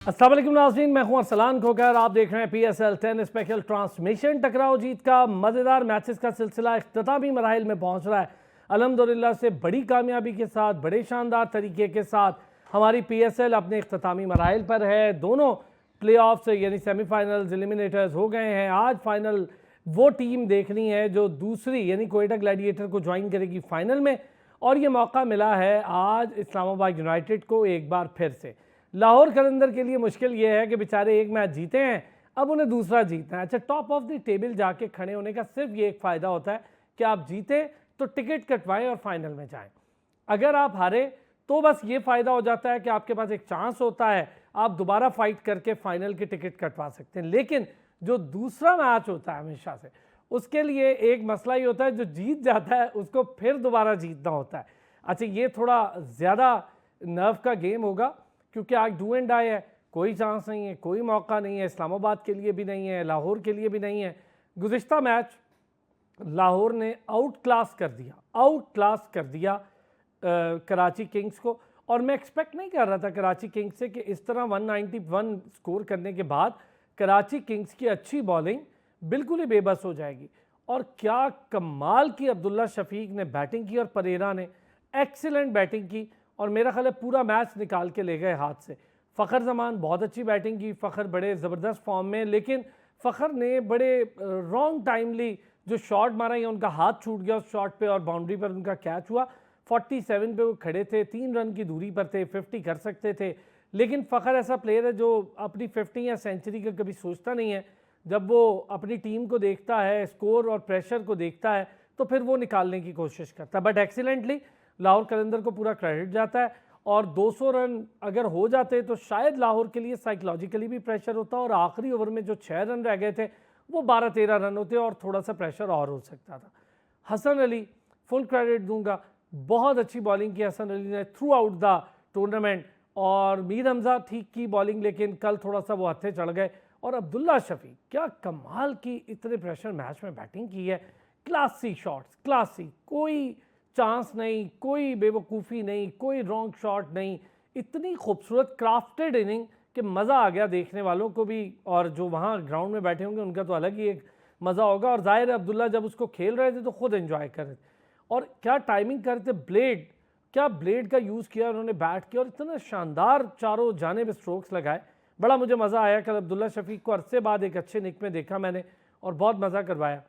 अस्सलाम वालेकुम नाज़रीन, मैं हूं अरसलान खोकर। आप देख रहे हैं PSL 10 स्पेशल ट्रांसमिशन। टकराव जीत का मज़ेदार मैचेस का सिलसिला इख्तितामी मराहिल में पहुंच रहा है। अल्हम्दुलिल्लाह से बड़ी कामयाबी के साथ, बड़े शानदार तरीके के साथ हमारी PSL अपने इख्तितामी मराहिल पर है। दोनों प्ले ऑफ से यानी सेमीफाइनल्स एलिमिनेटर्स हो गए हैं। आज फाइनल वो टीम देखनी है जो दूसरी यानी कोयटा ग्लैडिएटर को ज्वाइन करेगी फाइनल में, और ये मौका मिला है आज इस्लामाबाद यूनाइटेड को एक बार फिर से। लाहौर कलंदर के लिए मुश्किल ये है कि बेचारे एक मैच जीते हैं, अब उन्हें दूसरा जीतना है। अच्छा, टॉप ऑफ द टेबल जाके खड़े होने का सिर्फ ये एक फ़ायदा होता है कि आप जीते तो टिकट कटवाएं और फाइनल में जाएं। अगर आप हारे तो बस ये फ़ायदा हो जाता है कि आपके पास एक चांस होता है, आप दोबारा फाइट करके फाइनल की टिकट कटवा सकते हैं। लेकिन जो दूसरा मैच होता है हमेशा से, उसके लिए एक मसला ही होता है, जो जीत जाता है उसको फिर दोबारा जीतना होता है। अच्छा, ये थोड़ा ज़्यादा नर्व का गेम होगा क्योंकि आज डू एंड डाई है, कोई चांस नहीं है, कोई मौका नहीं है। इस्लामाबाद के लिए भी नहीं है, लाहौर के लिए भी नहीं है। गुज़िश्ता मैच लाहौर ने आउट क्लास कर दिया कराची किंग्स को, और मैं एक्सपेक्ट नहीं कर रहा था कराची किंग्स से कि इस तरह 191 स्कोर करने के बाद कराची किंग्स की अच्छी बॉलिंग बिल्कुल ही बेबस हो जाएगी। और क्या कमाल की अब्दुल्ला शफीक ने बैटिंग की और परेरा ने एक्सीलेंट बैटिंग की, और मेरा ख्याल है पूरा मैच निकाल के ले गए हाथ से। फ़खर जमान बहुत अच्छी बैटिंग की, फ़खर बड़े ज़बरदस्त फॉर्म में, लेकिन फ़खर ने बड़े रॉन्ग टाइमली जो शॉट मारा या उनका हाथ छूट गया उस शॉट पे और बाउंड्री पर उनका कैच हुआ। 47 पे वो खड़े थे, 3 रन की दूरी पर थे, 50 कर सकते थे। लेकिन फ़खर ऐसा प्लेयर है जो अपनी 50 या सेंचुरी का कभी सोचता नहीं है। जब वो अपनी टीम को देखता है, स्कोर और प्रेशर को देखता है, तो फिर वो निकालने की कोशिश करता है। बट एक्सीलेंटली लाहौर कलंदर को पूरा क्रेडिट जाता है, और 200 रन अगर हो जाते तो शायद लाहौर के लिए साइकोलॉजिकली भी प्रेशर होता, और आखिरी ओवर में जो 6 रन रह गए थे वो 12-13 रन होते और थोड़ा सा प्रेशर और हो सकता था। हसन अली फुल क्रेडिट दूंगा, बहुत अच्छी बॉलिंग की हसन अली ने थ्रू आउट द टूर्नामेंट, और मीर हमजा ठीक की बॉलिंग, लेकिन कल थोड़ा सा वो हत्थे चढ़ गए। और अब्दुल्ला शफीक क्या कमाल की इतने प्रेशर मैच में बैटिंग की है, क्लासी शॉट्स, क्लासी, कोई चांस नहीं, कोई बेवकूफ़ी नहीं, कोई रॉन्ग शॉट नहीं, इतनी खूबसूरत क्राफ्टेड इनिंग कि मज़ा आ गया देखने वालों को भी, और जो वहाँ ग्राउंड में बैठे होंगे उनका तो अलग ही एक मज़ा होगा। और ज़ाहिर है अब्दुल्ला जब उसको खेल रहे थे तो खुद एंजॉय कर रहे थे, और क्या टाइमिंग करते, क्या ब्लेड का यूज़ किया उन्होंने बैट किया, और इतना शानदार चारों जानिब स्ट्रोक्स लगाए। बड़ा मुझे मज़ा आया कल अब्दुल्ला शफीक को अरसे बाद एक अच्छे निक में देखा मैंने, और बहुत मज़ा करवाया।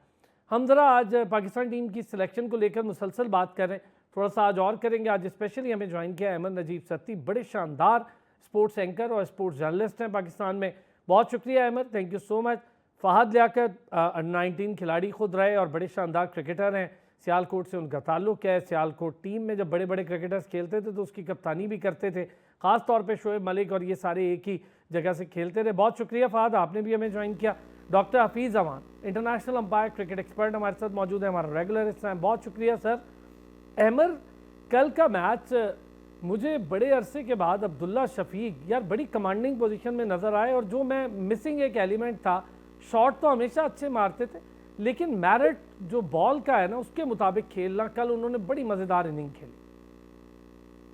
हम ज़रा आज पाकिस्तान टीम की सिलेक्शन को लेकर मुसलसल बात कर रहे हैं, थोड़ा सा आज और करेंगे। आज स्पेशली हमें ज्वाइन किया अहमद नजीब सत्ती, बड़े शानदार स्पोर्ट्स एंकर और स्पोर्ट्स जर्नलिस्ट हैं पाकिस्तान में। बहुत शुक्रिया Ahmed, thank you so much. Fahad Liaquat under nineteen खिलाड़ी खुद रहे और बड़े शानदार क्रिकेटर हैं, सियालकोट से उनका ताल्लुक़ है। सियालकोट टीम में जब बड़े बड़े क्रिकेटर्स खेलते थे तो उसकी कप्तानी भी करते थे, ख़ास तौर पे शोएब मलिक, और ये सारे एक ही जगह से खेलते थे। बहुत शुक्रिया फ़हद, आपने भी हमें ज्वाइन किया। डॉक्टर हफीज़ अमान, इंटरनेशनल अंपायर, क्रिकेट एक्सपर्ट, हमारे साथ मौजूद है, हमारा रेगुलर हिस्सा है। बहुत शुक्रिया सर। अहमद, कल का मैच मुझे बड़े अरसे के बाद अब्दुल्ला शफीक यार बड़ी कमांडिंग पोजीशन में नज़र आए, और जो मैं मिसिंग एक एलिमेंट था, शॉट तो हमेशा अच्छे मारते थे, लेकिन मेरिट जो बॉल का है ना उसके मुताबिक खेलना, कल उन्होंने बड़ी मज़ेदार इनिंग खेली।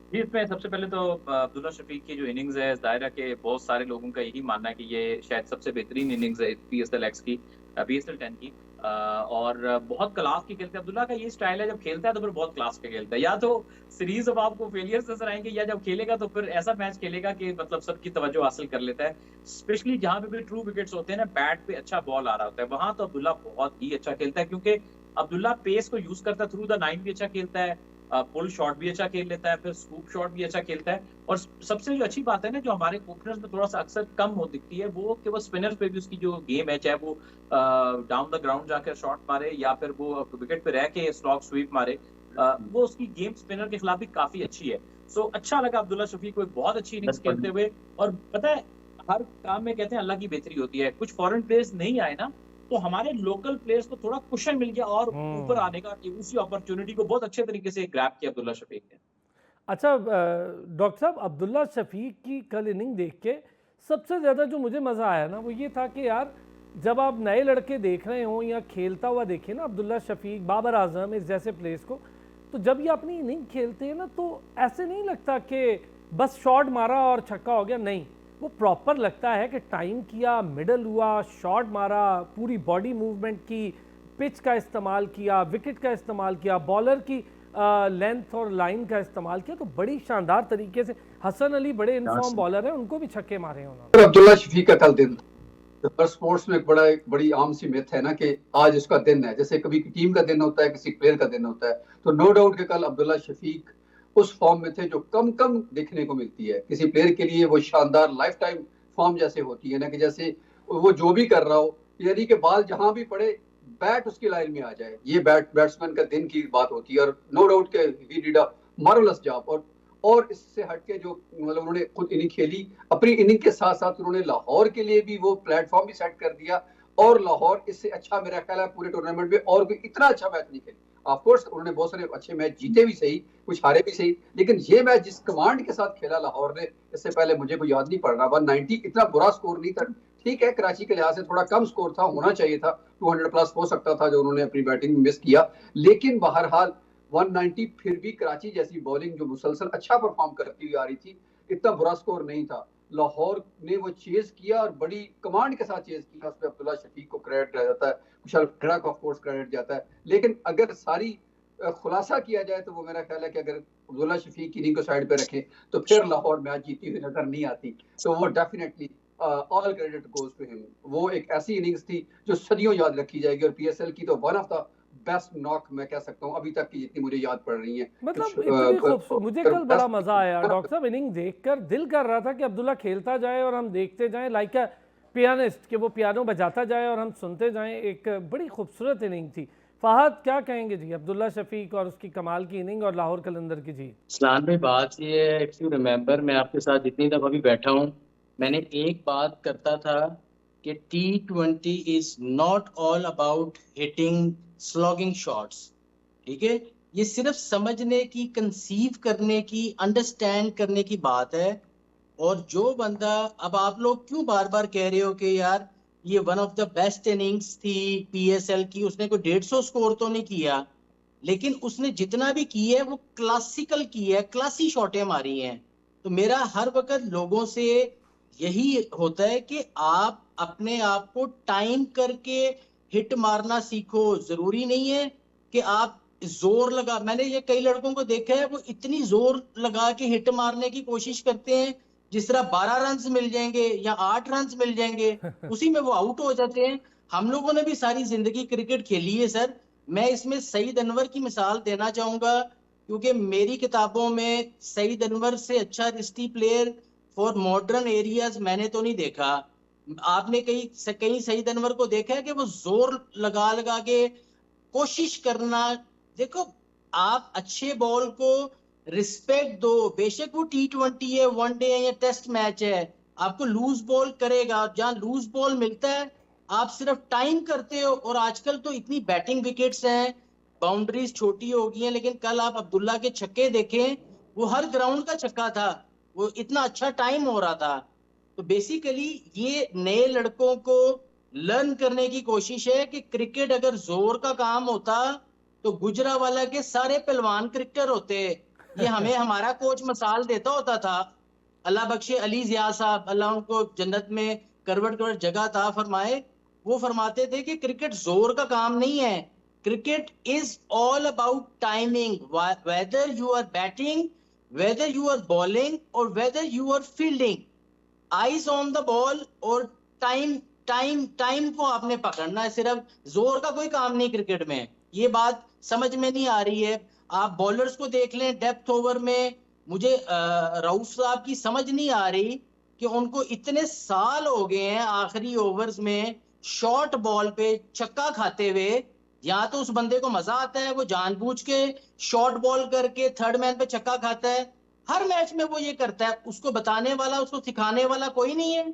जी, इसमें सबसे पहले तो अब्दुल्ला शफीक की जो इनिंग्स है, ज़ाहिर है कि बहुत सारे लोगों का यही मानना है कि ये शायद सबसे बेहतरीन इनिंग्स है PSL X की, PSL 10 की, और बहुत क्लास की खेलते हैं। अब्दुल्ला का ये स्टाइल है, जब खेलता है तो फिर बहुत क्लास के खेलता है। या तो सीरीज अब आपको फेलियर्स नजर आएंगे, या जब खेलेगा तो फिर ऐसा मैच खेलेगा कि मतलब सबकी तवज्जो हासिल कर लेता है। स्पेशली जहाँ पे भी ट्रू विकेट्स होते हैं ना, बैट पे अच्छा बॉल आ रहा होता है, वहां तो अब्दुल्ला बहुत ही अच्छा खेलता है, क्योंकि अब्दुल्ला पेस को यूज करता है, थ्रू द नाइन भी अच्छा खेलता है, पुल शॉट भी अच्छा खेल लेता है, फिर स्कूप शॉट भी अच्छा खेलता है। और सबसे जो अच्छी बात है ना, जो हमारे ओपनर्स में थोड़ा सा अक्सर कम हो दिखती है, वो कि वो स्पिनर्स पे भी उसकी जो गेम है, चाहे वो डाउन द ग्राउंड जाकर शॉट मारे या फिर वो विकेट पे रह के स्लॉग स्वीप मारे, वो उसकी गेम स्पिनर के खिलाफ भी काफी अच्छी है। सो अच्छा लगा अब्दुल्ला शफीक को एक बहुत अच्छी इनिंग्स खेलते हुए। और पता है, हर काम में कहते हैं अल्लाह की बेहतरी होती है। कुछ फॉरेन प्लेयर्स नहीं आए ना, तो हमारे लोकल प्लेयर्स को थोड़ा कुशन मिल गया और ऊपर आने का, उसी अपॉर्चुनिटी को बहुत अच्छे तरीके से ग्रैब किया अब्दुल्ला शफीक ने। अच्छा डॉक्टर साहब, अब्दुल्ला शफीक की कल इनिंग देख के सबसे ज़्यादा जो मुझे मज़ा आया ना वो ये था कि यार जब आप नए लड़के देख रहे हों या खेलता हुआ देखें ना अब्दुल्ला शफीक, बाबर आजम, इस जैसे प्लेयर्स को, तो जब ये अपनी इनिंग खेलते हैं ना तो ऐसे नहीं लगता कि बस शॉट मारा और छक्का हो गया। नहीं, वो प्रॉपर लगता है कि टाइम किया, मिडल हुआ, शॉट मारा, पूरी बॉडी मूवमेंट की, पिच का इस्तेमाल किया, विकेट का इस्तेमाल किया, बॉलर की लेंथ और लाइन का इस्तेमाल किया, तो बड़ी शानदार तरीके से। हसन अली बड़े इनफॉर्म बॉलर हैं, उनको भी छक्के मारे हैं उन्होंने। अब्दुल्ला शफीक का कल दिन, तो हर स्पोर्ट्स में एक बड़ी आम सी मिथ है ना कि आज उसका दिन है, जैसे कभी टीम का दिन होता है, किसी प्लेयर का दिन होता है। तो नो डाउट कि कल अब्दुल्ला शफीक उस फॉर्म में थे जो कम कम देखने को मिलती है किसी प्लेयर के लिए। वो शानदार लाइफ टाइम फॉर्म जैसे होती है ना, कि जैसे वो जो भी कर रहा हो, यानी कि बाल जहां भी पड़े बैट उसकी लाइन में आ जाए, ये बैट्समैन का दिन की बात होती है। और नो डाउट के he did a marvellous job. और इससे हटके जो मतलब उन्होंने खुद इनिंग खेली, अपनी इनिंग के साथ साथ उन्होंने लाहौर के लिए भी वो प्लेटफॉर्म भी सेट कर दिया। और लाहौर इससे अच्छा मेरा ख्याल है पूरे टूर्नामेंट में और कोई इतना अच्छा मैच नहीं खेली। ऑफ कोर्स उन्होंने बहुत सारे अच्छे मैच जीते भी सही, कुछ हारे भी सही, लेकिन ये मैच जिस कमांड के साथ खेला लाहौर ने, इससे पहले मुझे कोई याद नहीं पड़ रहा। 190 इतना बुरा स्कोर नहीं था, ठीक है कराची के लिहाज से थोड़ा कम स्कोर था, होना चाहिए था 200 प्लस हो सकता था जो उन्होंने अपनी बैटिंग में मिस किया। लेकिन बहरहाल 190 फिर भी कराची जैसी बॉलिंग जो मुसलसल अच्छा परफॉर्म करती हुई आ रही थी, इतना बुरा स्कोर नहीं था। लाहौर ने वो चेज किया और बड़ी कमांड के साथ चेज किया। उसमें अब्दुल्ला शफीक को क्रेडिट जाता है, कुशाल खड़ा को ऑफ कोर्स क्रेडिट जाता है। लेकिन अगर सारी खुलासा किया जाए तो वो मेरा ख्याल है कि अगर अब्दुल्ला शफीक की इनिंग को साइड पे रखें तो फिर लाहौर मैच जीती हुई नजर नहीं आती। तो वो definitely all credit goes to him. वो एक ऐसी इनिंग्स थी जो सदियों याद रखी जाएगी। और पीएसएल की तो one of the best knock मैं कह सकता हूँ अभी तक की जितनी मुझे याद पड़ रही है। मतलब इतनी खूबसूरत, मुझे कल बड़ा मजा आया डॉक्टर साहब इनिंग देखकर। दिल कर रहा था कि अब्दुल्ला खेलता जाए और हम देखते जाएं, लाइक अ पियानिस्ट, कि वो पियानो बजाता जाए और हम सुनते जाएं। एक बड़ी खूबसूरत इनिंग थी। फहद क्या कहेंगे जी अब्दुल्ला शफीक और उसकी कमाल की इनिंग और लाहौर कलंदर की जीत? इस्लान में बात ये है, इफ यू रिमेम्बर, मैं आपके साथ जितनी दफा भी बैठा हूँ, मैंने एक बात करता था कि T20 is not all about hitting slogging shots. ठीक है, ये सिर्फ समझने की, कंसीव करने की, अंडरस्टैंड करने की बात है। और जो बंदा, अब आप लोग क्यों बार बार कह रहे हो कि यार ये one of the best innings थी पीएसएल की, उसने कोई 150 स्कोर तो नहीं किया, लेकिन उसने जितना भी की है वो क्लासिकल की है, क्लासी शॉटें मारी हैं। तो मेरा हर वक्त लोगों से यही होता है कि आप अपने आप को टाइम करके हिट मारना सीखो। जरूरी नहीं है कि आप जोर लगा, मैंने ये कई लड़कों को देखा है वो इतनी जोर लगा के हिट मारने की कोशिश करते हैं जिस तरह 12 रन मिल जाएंगे या 8 रन मिल जाएंगे, उसी में वो आउट हो जाते हैं। हम लोगों ने भी सारी जिंदगी क्रिकेट खेली है सर। मैं इसमें सईद अनवर की मिसाल देना चाहूंगा, क्योंकि मेरी किताबों में सईद अनवर से अच्छा wristy player for modern areas मैंने तो नहीं देखा। आपने कहीं सईद अनवर को देखा है कि वो जोर लगा लगा के कोशिश करना? देखो, आप अच्छे बॉल को रिस्पेक्ट दो, बेशक वो T20 है, वनडे है या टेस्ट मैच है, आपको लूज बॉल करेगा। जहां लूज बॉल मिलता है आप सिर्फ टाइम करते हो। और आजकल तो इतनी बैटिंग विकेट्स हैं, बाउंड्रीज छोटी हो गई हैं, लेकिन कल आप अब्दुल्ला के छक्के देखें, वो हर ग्राउंड का छक्का था, वो इतना अच्छा टाइम हो रहा था। तो बेसिकली ये नए लड़कों को लर्न करने की कोशिश है कि क्रिकेट अगर जोर का काम होता तो गुजरावाला के सारे पहलवान क्रिकेटर होते। ये हमें हमारा कोच मिसाल देता होता था, अल्लाह बख्शे अली जिया साहब, अल्लाह उनको जन्नत में करवट करवट जगह अता फरमाए। वो फरमाते थे कि क्रिकेट जोर का काम नहीं है, cricket is all about timing. Whether you are batting, whether you are bowling और whether you are fielding, eyes on the ball और टाइम टाइम टाइम को आपने पकड़ना है। सिर्फ जोर का कोई काम नहीं क्रिकेट में। ये बात समझ में नहीं आ रही है। आप बॉलर्स को देख लें डेप्थ ओवर में, मुझे रऊफ साहब की समझ नहीं आ रही कि उनको इतने साल हो गए हैं आखिरी ओवर्स में शॉर्ट बॉल पे छक्का खाते हुए। या तो उस बंदे को मजा आता है, वो जानबूझ के शॉर्ट बॉल करके थर्ड मैन पे छक्का खाता है, हर मैच में वो ये करता है, उसको बताने वाला, उसको सिखाने वाला कोई नहीं है।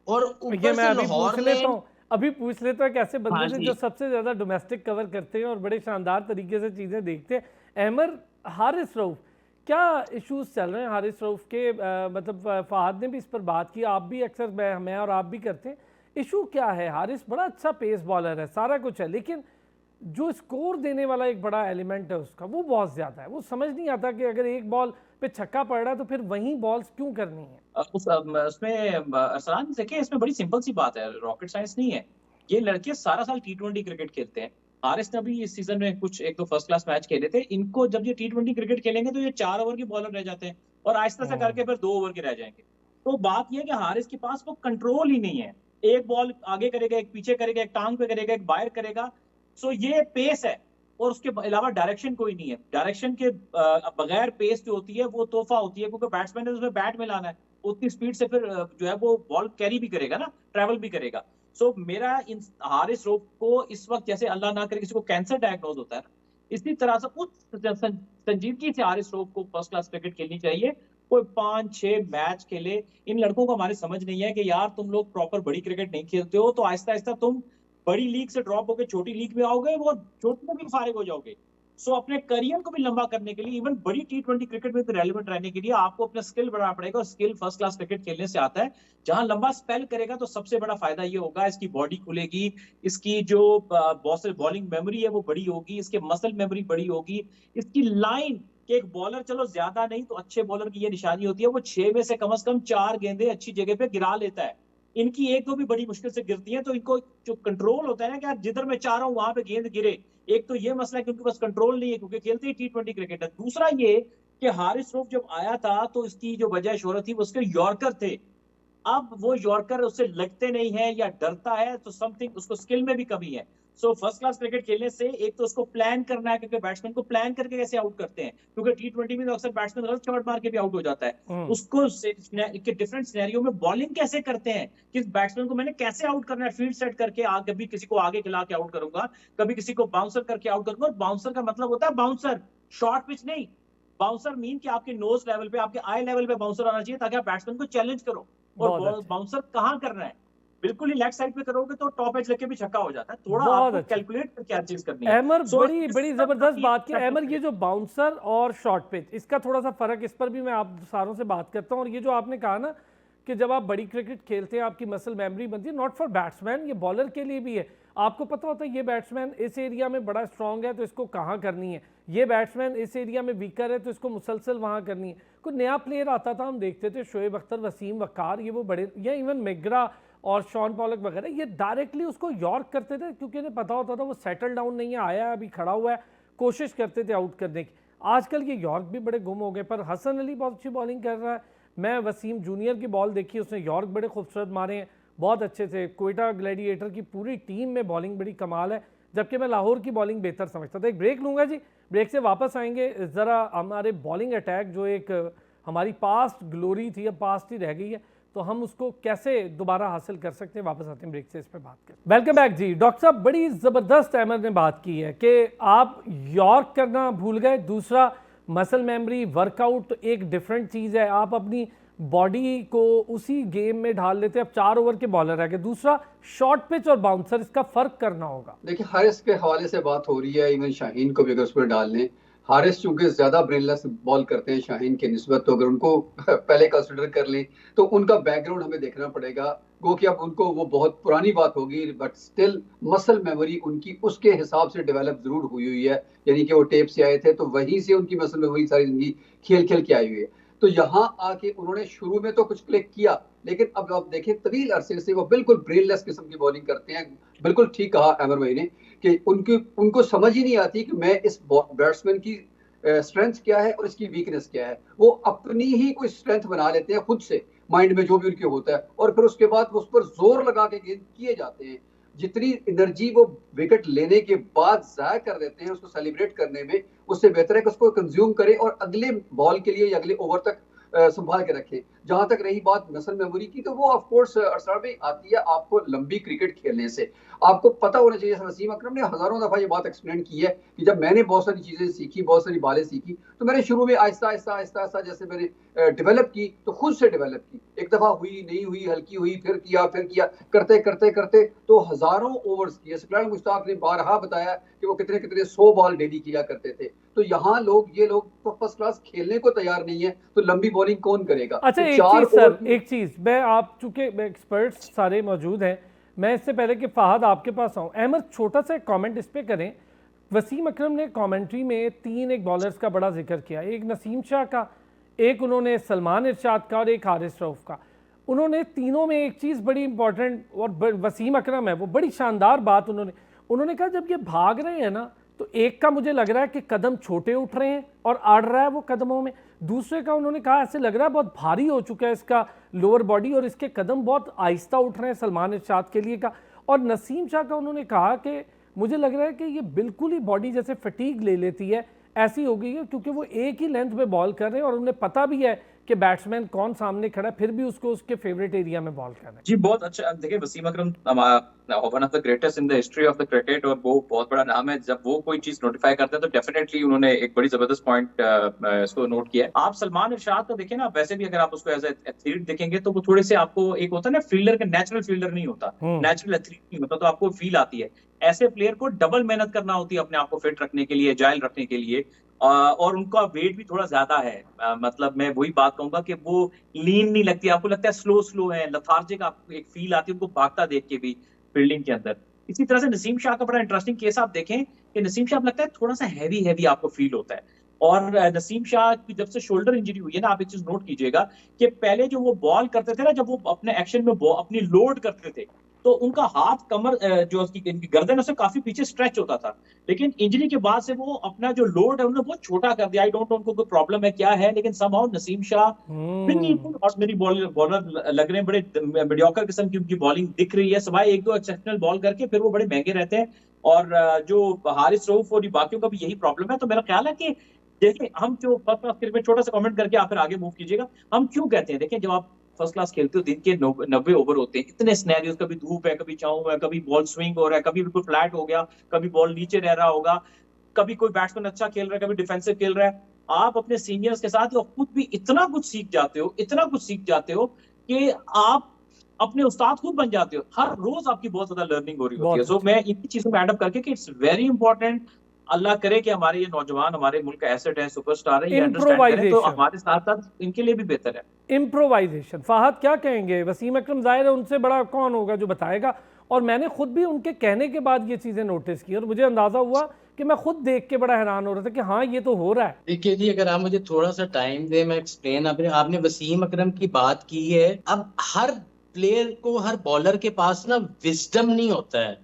और ये ऊपर मैं से अभी लाहौर पूछ ने, लेता हूँ, अभी पूछ लेता हूँ, कैसे बंदे हाँ से जी, जो सबसे ज्यादा डोमेस्टिक कवर करते हैं और बड़े शानदार तरीके से चीजें देखते हैं। अहमर, हारिस रऊफ, क्या इश्यूज चल रहे हैं हारिस रऊफ के? मतलब फहद ने भी इस पर बात की, आप भी अक्सर, मैं और आप भी करते हैं। इशू क्या है? हारिस बड़ा अच्छा पेस बॉलर है, सारा कुछ है, लेकिन जो स्कोर देने वाला एक बड़ा एलिमेंट है उसका, वो बहुत ज़्यादा है। वो समझ नहीं आता कि अगर एक बॉल पे छक्का पड़ रहा है, तो फिर वहीं बॉल्स क्यों करनी है? उसमें अरसलान देखिए, इसमें बड़ी सिंपल सी बात है, रॉकेट साइंस नहीं है। ये लड़के सारा साल T20 क्रिकेट खेलते हैं। हारिस ने अभी इस सीजन में कुछ 1-2 फर्स्ट क्लास मैच खेले थे। इनको जब ये T20 क्रिकेट खेलेंगे तो ये 4 ओवर के बॉलर रह जाते हैं और आहिस्ता से करके फिर 2 ओवर के रह जाएंगे। तो बात ये है कि हारिस के पास वो कंट्रोल ही नहीं है। एक बॉल आगे करेगा, एक पीछे करेगा, एक टांग पे करेगा, एक बाहर करेगा। सो ये पेस है और उसके अलावा डायरेक्शन कोई नहीं है। डायरेक्शन के बगैर पेस जो होती है वो तोहफा होती है, क्योंकि बैट्समैन ने उसमें बैट में लाना है, उतनी स्पीड से फिर जो है वो बॉल कैरी भी करेगा ना, ट्रैवल भी करेगा। सो मेरा इन हारिस रऊफ को इस वक्त, जैसे अल्लाह ना करे किसी को कैंसर डायग्नोज होता है ना, इसी तरह से उस संजीदगी से हारिस रऊफ को फर्स्ट क्लास क्रिकेट खेलनी चाहिए। कोई 5-6 मैच खेले। इन लड़कों को हमारी समझ नहीं है कि यार तुम लोग प्रॉपर बड़ी क्रिकेट नहीं खेलते हो, तो आहिस्ता आहिस्ता तुम बड़ी लीग से ड्रॉप होकर छोटी लीग में आओगे, वो छोटी में भी फारिग हो जाओगे। सो अपने करियर को भी लंबा करने के लिए, इवन बड़ी T20 क्रिकेट में भी रेलेवेंट रहने के लिए आपको अपना स्किल बढ़ाना पड़ेगा, और स्किल फर्स्ट क्लास क्रिकेट खेलने से आता है। जहां लंबा स्पेल करेगा तो सबसे बड़ा फायदा ये होगा, इसकी बॉडी खुलेगी, इसकी जो बॉलिंग मेमोरी है वो बड़ी होगी, इसके मसल मेमोरी बड़ी होगी, इसकी लाइन कि एक बॉलर, चलो ज्यादा नहीं तो अच्छे बॉलर की ये निशानी होती है, वो 6 में से कम 4 गेंदें अच्छी जगह पे गिरा लेता है। इनकी 1-2 भी बड़ी मुश्किल से गिरती हैं, तो इनको जो कंट्रोल होता है ना कि यार जिधर मैं चाह रहा हूँ वहां पे गेंद गिरे, एक तो ये मसला है कि उनके पास कंट्रोल नहीं है, क्योंकि खेलते ही T20 क्रिकेट है। दूसरा ये कि हारिस रऊफ जब आया था तो इसकी जो वजह शोहरत थी वो उसके यॉर्कर थे। अब वो यॉर्कर उससे लगते नहीं है या डरता है, तो समथिंग उसको स्किल में भी कमी है। सो फर्स्ट क्लास क्रिकेट खेलने से एक तो उसको प्लान करना है, क्योंकि बैट्समैन को प्लान करके कैसे आउट करते हैं, क्योंकि T20 में तो अक्सर बैट्समैन गलत शॉट मार के भी आउट हो जाता है। उसको डिफरेंट सिनेरियो में बॉलिंग कैसे करते हैं, किस बैट्समैन को मैंने कैसे आउट करना है, फील्ड सेट करके कभी किसी को आगे खिला के आउट करूंगा, कभी किसी को बाउंसर करके आउट करूंगा। और बाउंसर का मतलब होता है बाउंसर, शॉर्ट पिच नहीं। बाउंसर मीन कि आपके नोज लेवल पे, आपके आई लेवल पे बाउंसर आना चाहिए, ताकि आप बैट्समैन को चैलेंज करो। और बाउंसर कहाँ करना है, बिल्कुल ही लेग साइड पे करोगे तो टॉप एज लेके भी छक्का हो जाता है। थोड़ा आपको कैलकुलेट करके हर चीज करनी है। अहमर बड़ी जबरदस्त बात की। अहमर, ये जो बाउंसर और शॉर्ट पिच, इसका थोड़ा सा फर्क, इस पर भी मैं आप सारों से बात करता हूं। और ये जो आपने कहा ना कि जब आप बड़ी क्रिकेट खेलते हैं आपकी मसल मेमोरी बनती है, नॉट फॉर बैट्समैन, ये बॉलर के लिए भी है। आपको पता होता है ये बैट्समैन इस एरिया में बड़ा स्ट्रांग है तो इसको कहाँ करनी है, ये बैट्समैन इस एरिया में वीकर है तो इसको मुसलसल वहाँ करनी है। कोई नया प्लेयर आता था, हम देखते थे शोएब अख्तर, वसीम वकार, ये वो बड़े, या इवन मेगरा और शॉन पॉलक वगैरह, ये डायरेक्टली उसको यॉर्क करते थे, क्योंकि इन्हें पता होता था वो सेटल डाउन नहीं है, आया अभी खड़ा हुआ है, कोशिश करते थे आउट करने की। आजकल ये यॉर्क भी बड़े गुम हो गए, पर हसन अली बहुत अच्छी बॉलिंग कर रहा है। मैं वसीम जूनियर की बॉल देखी, उसने यॉर्क बड़े खूबसूरत मारे हैं, बहुत अच्छे से। कोयटा ग्लैडिएटर की पूरी टीम में बॉलिंग बड़ी कमाल है, जबकि मैं लाहौर की बॉलिंग बेहतर समझता था। एक ब्रेक लूँगा जी, ब्रेक से वापस आएंगे। ज़रा हमारे बॉलिंग अटैक जो एक हमारी पास्ट ग्लोरी थी, अब पास्ट ही रह गई है, तो हम उसको कैसे दोबारा हासिल कर सकते हैं, वापस आते हैं ब्रेक से, इस पर बात करें। वेलकम बैक जी। डॉक्टर साहब, बड़ी ज़बरदस्त अहमद ने बात की है कि आप यॉर्क करना भूल गए। दूसरा, मसल मेमोरी, वर्कआउट एक डिफरेंट चीज़ है, आप अपनी बॉडी को उसी गेम में ढाल लेते हैं। अब 4 ओवर के बॉलर है कि दूसरा शॉर्ट पिच और बाउंसर, इसका फर्क करना होगा। देखिए, हारिस के हवाले से बात हो रही है, इवन शाहीन को भी अगर उसमें डाल लें, हारिस चूंकि ज्यादा ब्रेनलेस बॉल करते हैं शाहीन की निस्बत, तो अगर उनको पहले कंसिडर कर लें तो उनका बैकग्राउंड हमें देखना पड़ेगा। गो कि अब उनको, वो बहुत पुरानी बात होगी, बट स्टिल मसल मेमोरी उनकी उसके हिसाब से डेवलप जरूर हुई है, यानी कि वो टेप से आए थे तो वहीं से उनकी मसल मेमोरी सारी जिंदगी खेल खेल के आई हुई है। तो यहाँ आके उन्होंने शुरू में तो कुछ क्लिक किया, लेकिन अब आप देखें तवील अरसे से वो बिल्कुल ब्रेनलेस किस्म की बॉलिंग करते हैं। बिल्कुल ठीक कहा अमर भाई ने कि उनको समझ ही नहीं आती कि मैं इस बैट्समैन की स्ट्रेंथ क्या है और इसकी वीकनेस क्या है। वो अपनी ही कोई स्ट्रेंथ बना लेते हैं खुद से, माइंड में जो भी उनके होता है, और फिर उसके बाद उस पर जोर लगा के गेंद किए जाते हैं। जितनी एनर्जी वो विकेट लेने के बाद जाया कर देते हैं उसको सेलिब्रेट करने में, उससे बेहतर है कि उसको कंज्यूम करें और अगले बॉल के लिए या अगले ओवर तक संभाल के रखें। जहां तक रही बात मसल मेमोरी की, तो वो ऑफ कोर्स अरसलान भाई आती है आपको लंबी क्रिकेट खेलने से। आपको पता होना चाहिए, वसीम अकरम ने हजारों दफा ये बात एक्सप्लेन की है कि जब मैंने बहुत सारी चीजें सीखी, बहुत सारी बालें सीखी, तो मैंने शुरू में आहिस्ता आहिस्ता आहिस्ता आहिस्ता जैसे मैंने डेवलप की, तो खुद से डेवलप की। एक दफा हुई, नहीं हुई, हल्की हुई, फिर किया, करते करते करते तो हजारों ओवर्स किए। सकलाल मुश्ताक ने बारहा बताया कि वो कितने 100 बॉल डेली किया करते थे। तो यहाँ ये लोग तो फर्स्ट क्लास खेलने को तैयार नहीं है, तो लंबी बॉलिंग कौन करेगा। अच्छा, तो एक चीज मैं, आप चूंकि एक्सपर्ट्स सारे मौजूद हैं, मैं इससे पहले कि फहद आपके पास आऊं, अहमद छोटा सा कमेंट इस पे करें। वसीम अकरम ने कमेंट्री में 3 एक बॉलर्स का बड़ा जिक्र किया, एक नसीम शाह का, एक उन्होंने सलमान इरशाद का और एक हारिस रऊफ का। उन्होंने तीनों में एक चीज़ बड़ी इंपॉर्टेंट, और वसीम अकरम है वो बड़ी शानदार बात उन्होंने कहा, जब ये भाग रहे हैं ना तो एक का मुझे लग रहा है कि कदम छोटे उठ रहे हैं और अड़ रहा है वो कदमों में, दूसरे का उन्होंने कहा ऐसे लग रहा है बहुत भारी हो चुका है इसका लोअर बॉडी और इसके कदम बहुत आहिस्ता उठ रहे हैं सलमान इरशाद के लिए का। और नसीम शाह का उन्होंने कहा कि मुझे लग रहा है कि ये बिल्कुल ही बॉडी जैसे फटीग ले लेती है ऐसी हो गई है, क्योंकि वो एक ही लेंथ में बॉल कर रहे हैं और उन्हें पता भी है कि बैट्समैन कौन सामने खड़ा है, फिर भी उसको उसके फेवरेट एरिया में बॉल करना है। जी बहुत अच्छा। देखिए Wasim Akram one of the greatest in the history of the cricket, और वो बहुत बड़ा नाम है। जब वो कोई चीज नोटिफाई करते हैं तो डेफिनेटली उन्होंने एक बड़ी जबरदस्त पॉइंट इसको नोट किया है। आप सलमान इरशाद को देखिए ना, वैसे भी अगर आप उसको एज एथलीट देखेंगे तो वो थोड़े से आपको एक होता है ना फील्डर का, नेचुरल फील्डर नहीं होता, नेचुरल एथलीट नहीं होता, तो आपको फील आती है। ऐसे प्लेयर को डबल मेहनत करना होती है अपने आप को फिट रखने के लिए, जाइल रखने के लिए, और उनका वेट भी थोड़ा ज्यादा है। मतलब मैं वही बात कहूंगा कि वो लीन नहीं लगती, आपको लगता है स्लो है, लथार्जिक आपको एक फील आती है उनको भागता देख के भी फील्डिंग के अंदर। इसी तरह से नसीम शाह का बड़ा इंटरेस्टिंग केस आप देखें कि नसीम शाह लगता है थोड़ा सा हैवी आपको फील होता है। और नसीम शाह की जब से शोल्डर इंजरी हुई है ना, आप एक चीज नोट कीजिएगा कि पहले जो वो बॉल करते थे ना, जब वो अपने एक्शन में अपनी लोड करते थे तो उनका हाथ, कमर, जो उसकी गर्दन उससे काफी पीछे स्ट्रेच होता था। लेकिन इंजरी के बाद से वो अपना जो लोड है उन्होंने बहुत छोटा कर दिया। आई डोंट नो उनको कोई प्रॉब्लम है क्या है, लेकिन समहाउ नसीम शाह बिल्कुल ऑर्डिनरी बॉलर लग रहे हैं, बड़े मीडियोकर किस्म की उनकी बॉलिंग दिख रही है, सिवाय एक दो एक्सेप्शनल बॉल करके फिर वो बड़े महंगे रहते हैं। और जो हारिस रऊफ और बाकियों का भी यही प्रॉब्लम है। तो मेरा ख्याल है कि देखिए, हम जो फर्स्ट क्लास क्रिकेट, छोटा सा कमेंट करके आप फिर आगे मूव कीजिएगा, हम क्यों कहते हैं, देखिए जब आप फर्स्ट क्लास खेलते हो, दिन के 90 ओवर होते हैं, इतने सिनेरियोज, कभी धूप है, कभी छांव है, कभी बॉल स्विंग हो रहा है, कभी बिल्कुल फ्लैट हो गया, कभी बॉल नीचे रह रहा होगा, कभी कोई बैट्समैन अच्छा खेल रहा है, कभी डिफेंसिव खेल रहा है। आप अपने सीनियर्स के साथ खुद भी इतना कुछ सीख जाते हो कि आप अपने उस्ताद खुद बन जाते हो। हर रोज आपकी बहुत ज्यादा लर्निंग हो रही होती है। सो मैं इन्हीं चीजों में एडअप करके कि इट्स वेरी इंपॉर्टेंट, अल्लाह करे कि हमारे ये नौजवान हमारे मुल्क का एसेट है, सुपरस्टार है, ये अंडरस्टैंड करें तो हमारे साथ साथ इनके लिए भी बेहतर है। इम्प्रोवाइजेशन। फहद क्या कहेंगे? वसीम अकरम जाहिर है उनसे बड़ा कौन होगा जो बताएगा, और मैंने खुद भी उनके कहने के बाद ये चीज़ें नोटिस की और मुझे अंदाज़ा हुआ कि मैं खुद देख के बड़ा हैरान हो रहा था कि हाँ ये तो हो रहा है। देखिए जी, अगर आप मुझे थोड़ा सा टाइम दे, मैं एक्सप्लेन, आपने वसीम अकरम की बात की है। अब हर प्लेयर को, हर बॉलर के पास ना विजडम नहीं होता है।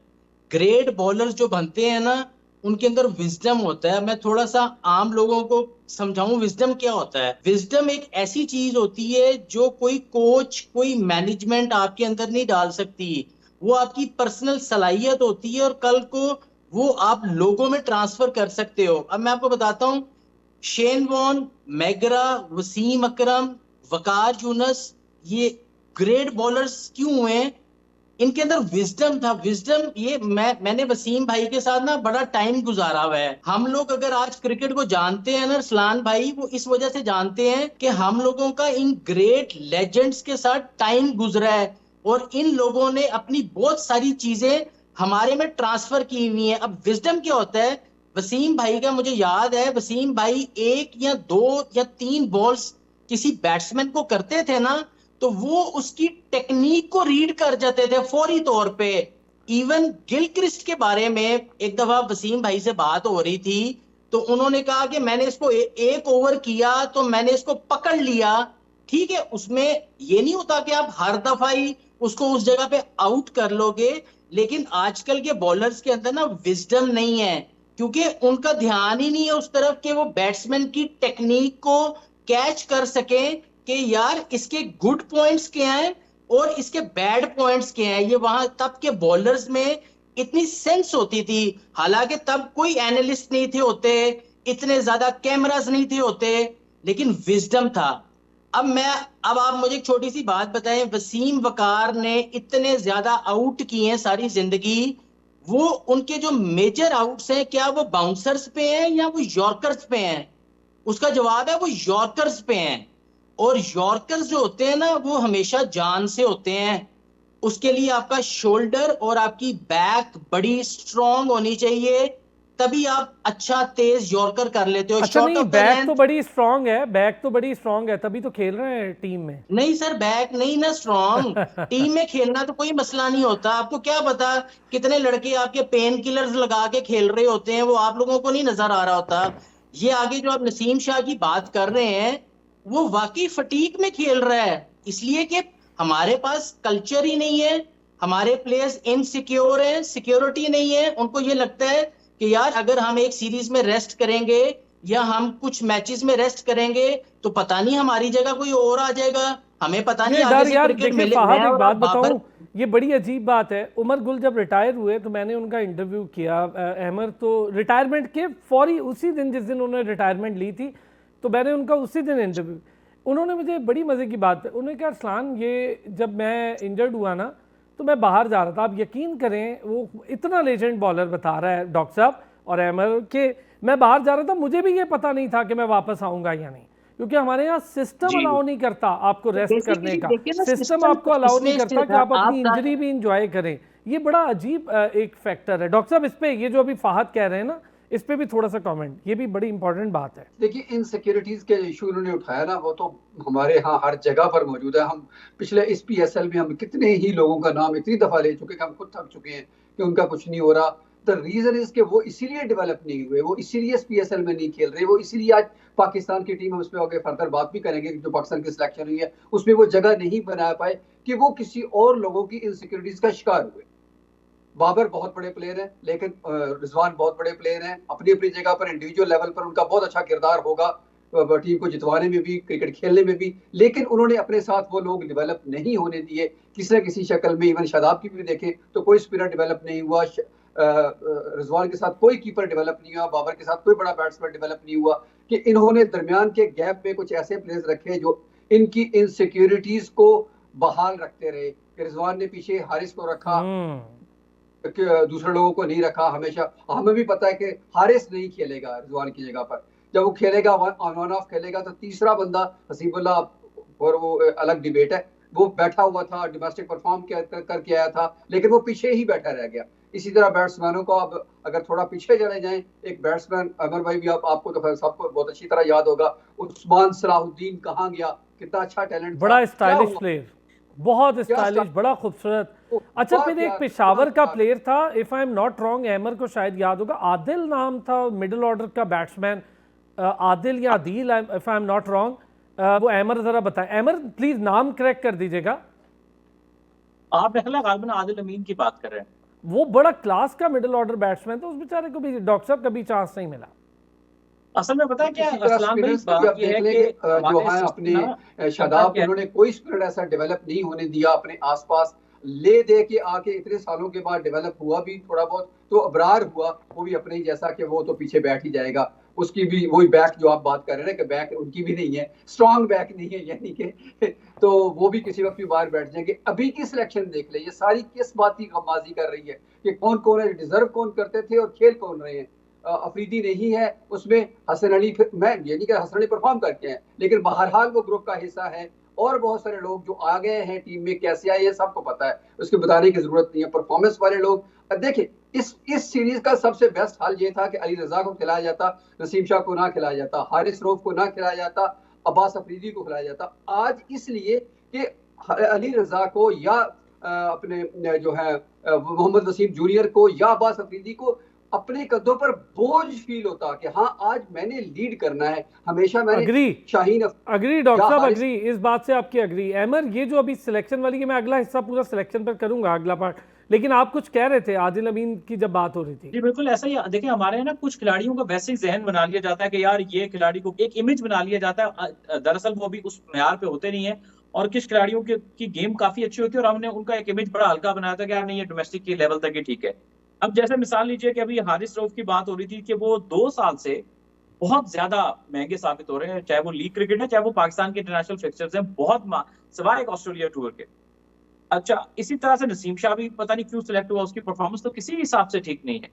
ग्रेट बॉलर जो बनते हैं ना, उनके अंदर विजडम होता है। मैं थोड़ा सा आम लोगों को समझाऊं विजडम क्या होता है। विजडम एक ऐसी चीज होती है जो कोई कोच, कोई मैनेजमेंट आपके अंदर नहीं डाल सकती। वो आपकी पर्सनल सलाहियत होती है और कल को वो आप लोगों में ट्रांसफर कर सकते हो। अब मैं आपको बताता हूं, शेन वॉर्न, मैगरा, वसीम अकरम, वकार यूनुस, ये ग्रेट बॉलर्स क्यों हुए? इनके अंदर विजडम था। विजडम, ये मैंने वसीम भाई के साथ ना बड़ा टाइम गुजारा हुआ है। हम लोग अगर आज क्रिकेट को जानते हैं ना रसलान भाई, वो इस वजह से जानते हैं कि हम लोगों का इन ग्रेट लेजेंड्स के साथ टाइम गुजरा है और इन लोगों ने अपनी बहुत सारी चीजें हमारे में ट्रांसफर की हुई है। अब विजडम क्या होता है? वसीम भाई का मुझे याद है, वसीम भाई 1 या 2 या 3 बॉल्स किसी बैट्समैन को करते थे ना, तो वो उसकी टेक्निक को रीड कर जाते थे फौरी तौर पे। इवन गिलक्रिस्ट के बारे में एक दफा वसीम भाई से बात हो रही थी, तो उन्होंने कहा कि मैंने इसको एक ओवर किया तो मैंने इसको पकड़ लिया। ठीक है, उसमें ये नहीं होता कि आप हर दफा ही उसको उस जगह पे आउट कर लोगे, लेकिन आजकल के बॉलर्स के अंदर ना विजडम नहीं है, क्योंकि उनका ध्यान ही नहीं है उस तरफ कि वो बैट्समैन की टेक्निक को कैच कर सके कि यार इसके गुड पॉइंट्स क्या हैं और इसके बैड पॉइंट्स क्या हैं। ये वहां तब के बॉलर्स में इतनी सेंस होती थी। हालांकि तब कोई एनालिस्ट नहीं थे होते, इतने ज्यादा कैमरास नहीं थे होते, लेकिन विजडम था। अब आप मुझे एक छोटी सी बात बताएं, वसीम वकार ने इतने ज्यादा आउट किए हैं सारी जिंदगी, वो उनके जो मेजर आउट्स हैं, क्या वो बाउंसर्स पे हैं या वो यॉर्कर्स पे हैं? उसका जवाब है वो यॉर्कर्स पे हैं। और यॉर्कर्स जो होते हैं ना, वो हमेशा जान से होते हैं। उसके लिए आपका शोल्डर और आपकी बैक बड़ी स्ट्रांग होनी चाहिए, तभी आप अच्छा तेज यॉर्कर कर लेते हो। अच्छा नहीं, बैक तो बड़ी स्ट्रांग है, बैक तो बड़ी स्ट्रांग है, तभी तो खेल रहे हैं टीम में। नहीं सर, बैक नहीं ना स्ट्रांग। टीम में खेलना तो कोई मसला नहीं होता। आपको क्या पता कितने लड़के आपके पेन किलर्स लगा के खेल रहे होते हैं, वो आप लोगों को नहीं नजर आ रहा होता। ये आगे जो आप नसीम शाह की बात कर रहे हैं, वो वाकई फटीक में खेल रहा है, इसलिए कि हमारे पास कल्चर ही नहीं है, हमारे प्लेयर्स इनसिक्योर हैं, सिक्योरिटी नहीं है। उनको ये लगता है कि यार अगर हम एक सीरीज में रेस्ट करेंगे या हम कुछ मैचेस में रेस्ट करेंगे तो पता नहीं हमारी जगह कोई और आ जाएगा, हमें पता नहीं ये आगे डर से यार, क्रिकेट देखिए मिले। फहद मैं एक और बात आप बाबर बताऊं, ये बड़ी अजीब बात है। उमर गुल जब रिटायर हुए तो मैंने उनका इंटरव्यू किया। अहमद तो रिटायरमेंट के फौरी उसी दिन, जिस दिन उन्होंने रिटायरमेंट ली थी, तो मैंने उनका उसी दिन इंटरव्यू। उन्होंने मुझे बड़ी मज़े की बात, उन्होंने कहा अरसलान, ये जब मैं इंजर्ड हुआ ना तो मैं बाहर जा रहा था। आप यकीन करें, वो इतना लेजेंड बॉलर बता रहा है डॉक्टर साहब और अहमद के, मैं बाहर जा रहा था, मुझे भी ये पता नहीं था कि मैं वापस आऊँगा या नहीं, क्योंकि हमारे यहाँ सिस्टम जी अलाउ नहीं करता आपको रेस्ट करने बेसिकली का। देखिए ना, सिस्टम सिस्टम आपको अलाउ नहीं इसलिए करता कि आप अपनी आप इंजरी भी इंजॉय करें। ये बड़ा अजीब एक फैक्टर है। डॉक्टर साहब, इस पे ये जो अभी फहद कह रहे हैं ना, इस पे भी थोड़ा सा कमेंट, ये भी बड़ी इंपॉर्टेंट बात है। देखिए, इनसिक्योरिटीज के इशू उन्होंने उठाया ना, वो तो हमारे यहाँ हर जगह पर मौजूद है। हम पिछले इस PSL में हम कितने ही लोगों का नाम इतनी दफा ले चुके कि हम खुद थक चुके हैं कि उनका कुछ नहीं हो रहा। द रीजन इज कि वो इसीलिए डेवलप नहीं हुए, वो इसीलिए इस PSL में नहीं खेल रहे, वो इसीलिए आज पाकिस्तान की टीम, हम उस पर आगे फर्दर बात भी करेंगे, जो पाकिस्तान की सिलेक्शन हुई है उसमें वो जगह नहीं बना पाए कि वो किसी और लोगों की इनसिक्योरिटीज का शिकार हुए। बाबर बहुत बड़े प्लेयर हैं, लेकिन रिजवान बहुत बड़े प्लेयर हैं अपनी अपनी जगह पर। इंडिविजुअल लेवल पर उनका बहुत अच्छा किरदार होगा टीम को जितवाने में भी, क्रिकेट खेलने में भी, लेकिन उन्होंने अपने साथ वो लोग डेवलप नहीं होने दिए किसी न किसी शक्ल में। इवन शादाब की भी देखें तो कोई स्पिनर डेवलप नहीं हुआ, रिजवान के साथ कोई कीपर डेवलप नहीं हुआ, बाबर के साथ कोई बड़ा बैट्समैन डेवलप नहीं हुआ। कि इन्होंने दरमियान के गैप में कुछ ऐसे प्लेयर्स रखे जो इनकी इनसिक्योरिटीज को बहाल रखते रहे। रिजवान ने पीछे हारिस को रखा, दूसरे लोगों को नहीं रखा। हमेशा हमें भी पता है कि हारिस नहीं खेलेगा रिजवान की जगह पर, जब वो खेलेगा वन ऑफ खेलेगा तो तीसरा बंदा हसीबुल्लाह, और वो अलग डिबेट है, वो बैठा हुआ था, डोमेस्टिक परफॉर्म करके आया था, लेकिन वो पीछे ही बैठा रह गया। इसी तरह बैट्समैनों को अब अगर थोड़ा पीछे चले जाएं, एक बैट्समैन अमर भाई भी आपको तो सबको बहुत अच्छी तरह याद होगा, उस्मान सलाहुद्दीन कहाँ गया, कितना अच्छा टैलेंट था, बड़ा स्टाइलिश प्लेयर, बहुत स्टाइलिश, बड़ा खूबसूरत। अच्छा, फिर एक पेशावर का प्लेयर था, if I am not wrong, Ahmar को शायद याद होगा, आदिल नाम था, मिडिल ऑर्डर का बैट्समैन, आदिल या Adil, if I am not wrong. वो अहमर जरा बताएं। अहमर प्लीज नाम करेक्ट कर दीजिएगा। आप गालिबन आदिल अमीन की बात कर रहे हैं। वो बड़ा क्लास का मिडिल ऑर्डर बैट्समैन था, उस बेचारे को भी डॉक्टर साहब कभी चांस नहीं मिला। असल में पता है क्या इसी तरह असलाम भाई, स्पिनर्स को भी आप बात ये देख है लें कि कि जो है अपने शादाब, उन्होंने कोई स्पिनर ऐसा डेवलप नहीं होने दिया अपने आसपास, ले दे के आके इतने सालों के बाद डेवलप हुआ भी थोड़ा बहुत तो अबरार हुआ, वो भी अपने ही जैसा कि वो तो पीछे बैठ ही जाएगा। उसकी भी वही बैक जो आप बात कर रहे हैं कि बैक उनकी भी नहीं है, स्ट्रॉन्ग बैक नहीं है, यानी कि तो वो भी किसी वक्त भी बाहर बैठ जाएंगे। अभी की सिलेक्शन देख ले, ये सारी किस बात की गमबाजी कर रही है कि कौन कौन है, डिजर्व कौन करते थे और खेल कौन रहे हैं। अफरीदी नहीं है उसमें, हसन अली, मैं ये नहीं कह हसन अली परफॉर्म करके हैं, लेकिन बहरहाल वो ग्रुप का हिस्सा है। और बहुत सारे लोग जो आ गए हैं टीम में, कैसे आए ये सबको पता है, उसके बताने की जरूरत नहीं है। परफॉर्मेंस वाले लोग देखिए, इस सीरीज का सबसे बेस्ट हाल ये था कि अली रजा को खिलाया जाता, नसीम शाह को ना खिलाया जाता, हारिस रऊफ को ना खिलाया जाता, अब्बास अफरीदी को खिलाया जाता। आज इसलिए कि अली रजा को या अपने जो है मोहम्मद वसीम जूनियर को या अब्बास अफरीदी को अपने कदों पर बोझ फील होता कि हाँ आज मैंने लीड करना है। हमेशा मैंने शाहीन अग्री डॉक्टर साहब, अग्री, इस बात से आपकी अग्री। अहमर, ये जो अभी सिलेक्शन वाली है, मैं अगला हिस्सा पूरा सिलेक्शन पर करूंगा, अगला पार्ट, लेकिन आप कुछ कह रहे थे आदिल अमीन की जब बात हो रही थी। जी बिल्कुल ऐसा ही। देखिए हमारे यहाँ ना कुछ खिलाड़ियों का वैसे ही जहन बना लिया जाता है कि यार ये खिलाड़ी को एक इमेज बना लिया जाता है, दरअसल वो भी उस मैयार पे होते नहीं है। और कुछ खिलाड़ियों की गेम काफी अच्छी होती है और हमने उनका एक इमेज बड़ा हल्का बनाया था कि यार नहीं, ये डोमेस्टिक के लेवल तक ही ठीक है। अब जैसे मिसाल लीजिए कि अभी हारिस रऊफ की बात हो रही थी कि वो 2 साल से बहुत ज्यादा महंगे साबित हो रहे हैं, चाहे वो लीग क्रिकेट है, चाहे वो पाकिस्तान के इंटरनेशनल फिक्चर्स हैं, बहुत सिवाय एक ऑस्ट्रेलिया टूर के। अच्छा, इसी तरह से नसीम शाह भी पता नहीं क्यों सिलेक्ट हुआ, उसकी परफॉर्मेंस तो किसी हिसाब से ठीक नहीं है।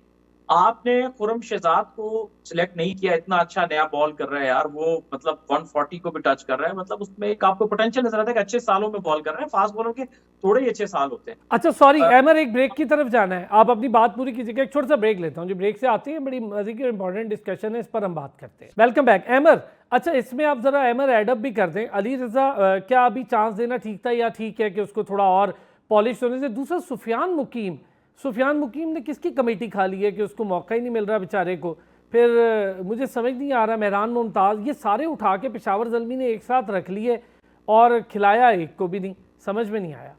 आपने खुरम शहजाद को सिलेक्ट नहीं किया, इतना अच्छा नया बॉल कर रहा है यार वो, मतलब 140 को भी टच कर रहा है, मतलब उसमें एक आपको पोटेंशियल नजर आता है कि अच्छे सालों में बॉल कर रहे हैं। फास्ट बॉलर के थोड़े ही अच्छे साल होते हैं। अच्छा सॉरी अहमर, एक ब्रेक की तरफ जाना है, आप अपनी बात पूरी कीजिएगा, एक छोटा सा ब्रेक लेता हूँ। जो ब्रेक से आती है बड़ी मजे की इंपॉर्टेंट डिस्कशन है, इस पर हम बात करते हैं। Welcome back Ahmar. अच्छा, इसमें आप जरा अहमर एडअप भी कर दें, अली रजा क्या अभी चांस देना ठीक था या ठीक है कि उसको थोड़ा और पॉलिश होने से? दूसरा सुफियान मुकीम ने किसकी कमेटी खा ली है कि उसको मौका ही नहीं मिल रहा बेचारे को? फिर मुझे समझ नहीं आ रहा, मेहरान मुमताज़, ये सारे उठा के पेशावर ज़ल्मी ने एक साथ रख लिए और खिलाया एक को भी नहीं, समझ में नहीं आया।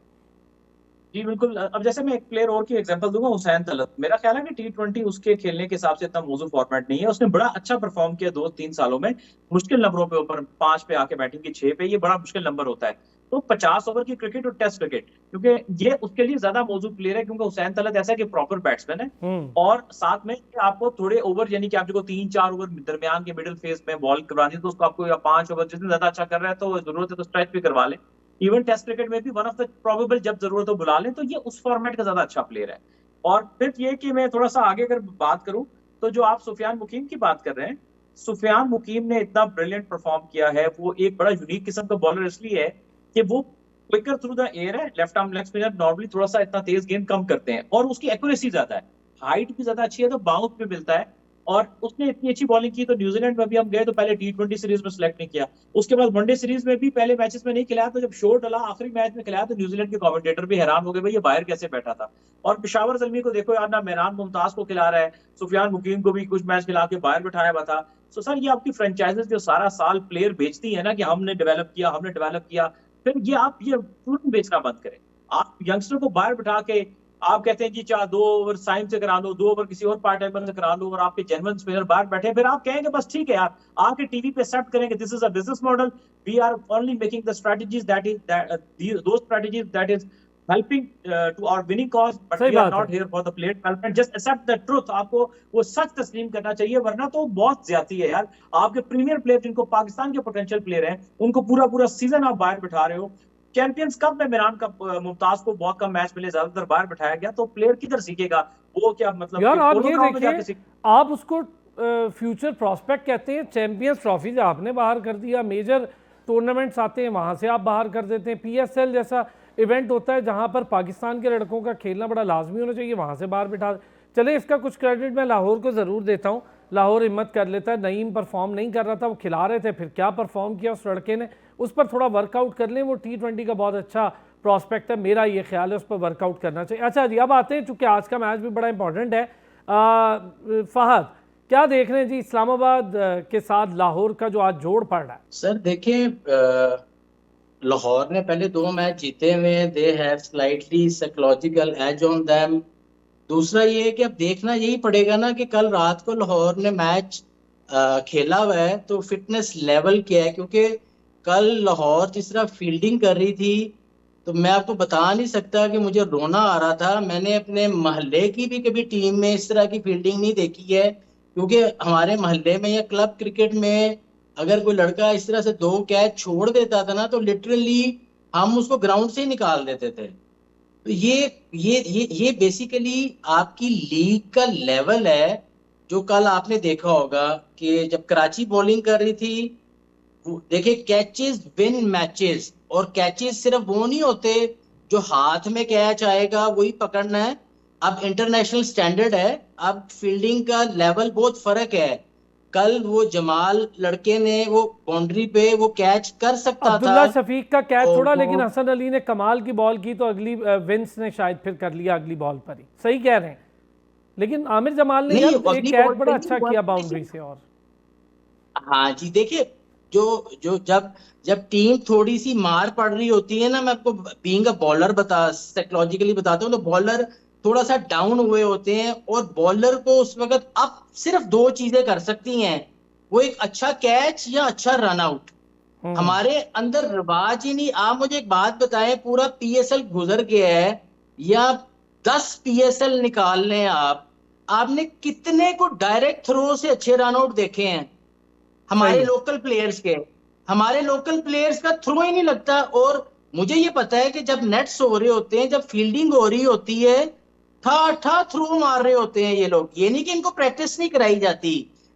जी बिल्कुल। अब जैसे मैं एक प्लेयर और की एग्जांपल दूंगा, हुसैन तलत। मेरा ख्याल है कि T20 उसके खेलने के हिसाब से इतना मौजूद फॉर्मेट नहीं है। उसने बड़ा अच्छा परफॉर्म किया 2-3 सालों में, मुश्किल नंबरों पे, ऊपर 5 पे आके बैटिंग की, 6 पे, ये बड़ा मुश्किल नंबर होता है। तो 50 ओवर की क्रिकेट और टेस्ट क्रिकेट, क्योंकि ये उसके लिए ज्यादा मौजूद प्लेयर है, क्योंकि हुसैन तलत ऐसा है कि प्रॉपर बैट्समैन है, और साथ में आपको थोड़े ओवर, यानी कि आपको 3-4 ओवर दरमियान के मिडिल फेज में बॉल करवानी है, तो उसको आपको, या 5 ओवर, जितने ज्यादा अच्छा कर रहा है तो जरूरत है तो स्ट्रेच भी करवा लें। इवन टेस्ट क्रिकेट में भी वन ऑफ द प्रोबेबल, जब जरूरत हो बुला लें, तो ये उस फॉर्मेट का ज्यादा अच्छा प्लेयर है। और फिर ये कि मैं थोड़ा सा आगे अगर बात करूं, तो जो आप सुफियान मुकीम की बात कर रहे हैं, सुफियान मुकीम ने इतना ब्रिलियंट परफॉर्म किया है। वो एक बड़ा यूनिक किस्म का बॉलर इसलिए है कि वो क्विकर थ्रू द एयर है। Left arm leg spinner normally थोड़ा सा इतना तेज गेंद कम करते हैं, और उसकी एक्यूरेसी ज्यादा है, हाइट भी ज्यादा अच्छी है, तो बाउंस भी मिलता है। और उसने इतनी अच्छी बॉलिंग की, तो न्यूजीलैंड में भी हम गए तो पहले T20 सीरीज में सिलेक्ट नहीं किया, उसके बाद वनडे सीरीज में भी पहले मैचेस में नहीं खिलाया, तो जब शो डला आखिरी मैच में खिलाया, तो न्यूजीलैंड के कमेंटेटर भी हैरान हो गए, भाई ये बाहर कैसे बैठा था। और पेशावर ज़ल्मी को देखो यार, ना मेहरान मुमताज को खिला रहा है, सुफियान मुकीम को भी कुछ मैच खिला के बाहर बिठाया हुआ था। सो सर, ये आपकी फ्रेंचाइजेस जो सारा साल प्लेयर बेचती है ना, कि हमने डेवलप किया, हमने डेवलप किया, फिर ये आप ये तुरंत बेचना बंद करें। आप यंगस्टर को बाहर बिठा के आप कहते हैं जी, चाहे 2 ओवर साइम से करा लो, 2 ओवर किसी और पार्ट टाइमर से करा लो, और आपके जेन्युइन स्पिनर बाहर बैठे, फिर आप कहेंगे बस ठीक है यार, आके टीवी पे एक्सेप्ट करेंगे, this is a business model, we are only making the strategies that is those strategies that is helping to our winning cause, but सही वी आर बात है। Not here for the player development. Just accept the truth. आपको वो सच तस्लीम करना चाहिए, वरना तो बहुत ज्यादती है यार। आपके प्रीमियर प्लेयर, जिनको पाकिस्तान के पोटेंशियल प्लेयर हैं, उनको पूरा पूरा सीजन आप बाहर बिठा रहे हो। चैंपियंस कप में मेहरान मुमताज को बहुत कम मैच मिले, ज्यादातर बाहर बिठाया गया, तो प्लेयर किधर सीखेगा? वो क्या मतलब यार कि आप पोलो ये ग्राउंड में जाके देखिए, आप उसको फ्यूचर प्रॉस्पेक्ट कहते हैं। चैंपियंस ट्रॉफी से आपने बाहर कर दिया, मेजर टूर्नामेंट्स आते हैं वहाँ से आप बाहर कर देते हैं, PSL जैसा इवेंट होता है जहाँ पर पाकिस्तान के लड़कों का खेलना बड़ा लाजमी होना चाहिए, वहाँ से बाहर बिठा। चले, इसका कुछ क्रेडिट मैं लाहौर को ज़रूर देता हूँ, लाहौर हिम्मत कर लेता है। नईम परफॉर्म नहीं कर रहा था, वो खिला रहे थे, फिर क्या परफॉर्म किया उस लड़के ने, उस पर थोड़ा वर्कआउट कर लें। वो T20 का बहुत अच्छा प्रॉस्पेक्ट है, मेरा ये ख्याल है उस पर वर्कआउट करना चाहिए। अच्छा जी, अब आते हैं, चूँकि आज का मैच भी बड़ा इंपॉर्टेंट है, फहद क्या देख रहे हैं जी इस्लामाबाद के साथ लाहौर का जो आज जोड़ पड़ रहा है? सर देखिए, लाहौर ने पहले 2 मैच जीते हुए हैं, they have slightly psychological edge on them. दूसरा ये है कि अब देखना यही पड़ेगा ना कि कल रात को लाहौर ने मैच खेला हुआ है तो फिटनेस लेवल क्या है, क्योंकि कल लाहौर जिस तरह फील्डिंग कर रही थी, तो मैं आपको बता नहीं सकता कि मुझे रोना आ रहा था। मैंने अपने मोहल्ले की भी कभी टीम में इस तरह की फील्डिंग नहीं देखी है, क्योंकि हमारे मोहल्ले में या क्लब क्रिकेट में अगर कोई लड़का इस तरह से 2 कैच छोड़ देता था ना, तो लिटरली हम उसको ग्राउंड से ही निकाल देते थे। तो ये बेसिकली आपकी लीग का लेवल है। जो कल आपने देखा होगा कि जब कराची बॉलिंग कर रही थी, देखिए कैचेस विन मैचेस, और कैचेस सिर्फ वो नहीं होते जो हाथ में कैच आएगा वही पकड़ना है। अब इंटरनेशनल स्टैंडर्ड है, अब फील्डिंग का लेवल बहुत फर्क है। कल वो जमाल लड़के ने वो बाउंड्री पे वो कैच कर सकता था, अब्दुल्ला शफीक का कैच और छोड़ा, वो लेकिन हसन अली ने कमाल की बॉल की, तो अगली विंस ने शायद फिर कर लिया अगली बॉल पर ही। सही कह रहे हैं, लेकिन आमिर जमाल ने नहीं, यार एक अगली कैच बॉल बड़ा पे अच्छा नहीं हुआ, किया बाउंड्री से। और हाँ जी देखिए, जो जो जब जब टीम थोड़ी सी मार पड़ रही होती है ना, मैं आपको बीइंग अ बॉलर साइकोलॉजिकली बताता हूँ, तो बॉलर थोड़ा सा डाउन हुए होते हैं, और बॉलर को उस वक्त अब सिर्फ 2 चीजें कर सकती हैं, वो एक अच्छा कैच या अच्छा रन आउट। हमारे अंदर रिवाज ही नहीं। आप मुझे एक बात बताएं, पूरा PSL गुजर गया है, या 10 PSL निकाल लें आप, आपने कितने को डायरेक्ट थ्रो से अच्छे रन आउट देखे हैं? हमारे लोकल प्लेयर्स के, हमारे लोकल प्लेयर्स का थ्रो ही नहीं लगता। और मुझे ये पता है कि जब नेट्स हो रहे होते हैं, जब फील्डिंग हो रही होती है, ठा थ्रो मार रहे होते हैं ये लोग। ये नहीं कि इनको प्रैक्टिस नहीं कराई जाती।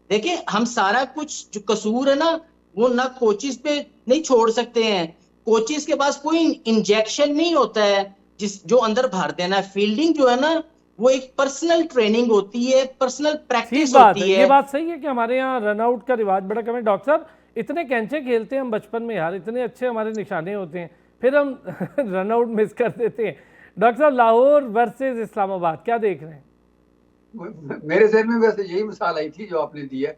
देखिए, हम सारा कुछ जो कसूर है ना, वो ना कोचिस पे नहीं छोड़ सकते हैं। कोचिस के पास कोई इंजेक्शन नहीं होता है जो अंदर भर देना है। फील्डिंग जो है ना, वो एक पर्सनल ट्रेनिंग होती है, पर्सनल ठीक प्रैक्टिस बात है, होती ये है। बात सही है कि हमारे यहाँ रन आउट का रिवाज बड़ा कम है। डॉक्टर साहब, इतने कैंचे खेलते हैं हम बचपन में यार, इतने अच्छे हमारे निशाने होते हैं, फिर हम रन आउट मिस कर देते हैं। डॉक्टर साहब, लाहौर वर्सेस इस्लामाबाद क्या देख रहे हैं? मेरे जहन में वैसे यही मिसाल आई थी जो आपने दी है